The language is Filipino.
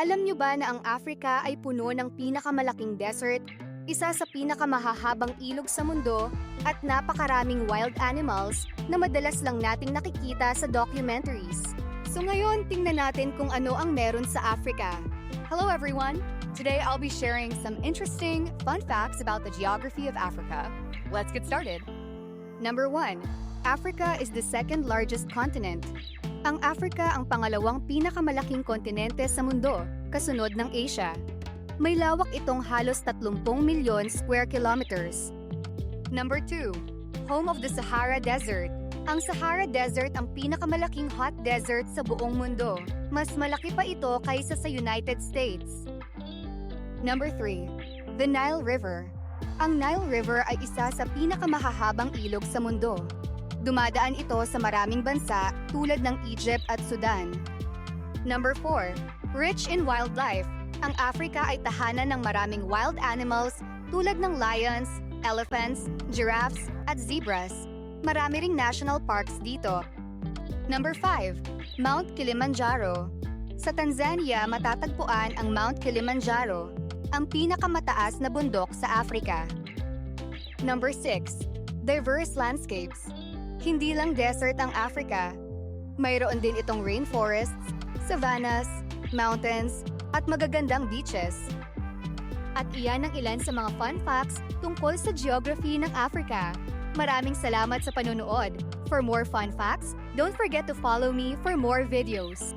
Alam nyo ba na ang Africa ay puno ng pinakamalaking desert, isa sa pinakamahahabang ilog sa mundo, at napakaraming wild animals na madalas lang nating nakikita sa documentaries? So ngayon, tingnan natin kung ano ang meron sa Africa. Hello everyone! Today I'll be sharing some interesting, fun facts about the geography of Africa. Let's get started! Number 1. Africa is the second largest continent. Ang Africa ang pangalawang pinakamalaking kontinente sa mundo, kasunod ng Asia. May lawak itong halos 30 milyon square kilometers. Number 2. Home of the Sahara Desert. Ang Sahara Desert ang pinakamalaking hot desert sa buong mundo. Mas malaki pa ito kaysa sa United States. Number 3. The Nile River. Ang Nile River ay isa sa pinakamahahabang ilog sa mundo. Dumadaan ito sa maraming bansa tulad ng Egypt at Sudan. Number 4. Rich in wildlife. Ang Africa ay tahanan ng maraming wild animals tulad ng lions, elephants, giraffes, at zebras. Marami ring national parks dito. Number 5. Mount Kilimanjaro. Sa Tanzania matatagpuan ang Mount Kilimanjaro, ang pinakamataas na bundok sa Africa. Number 6. Diverse landscapes. Hindi lang desert ang Africa. Mayroon din itong rainforests, savannas, mountains, at magagandang beaches. At iyan ang ilan sa mga fun facts tungkol sa geography ng Africa. Maraming salamat sa panunood. For more fun facts, don't forget to follow me for more videos.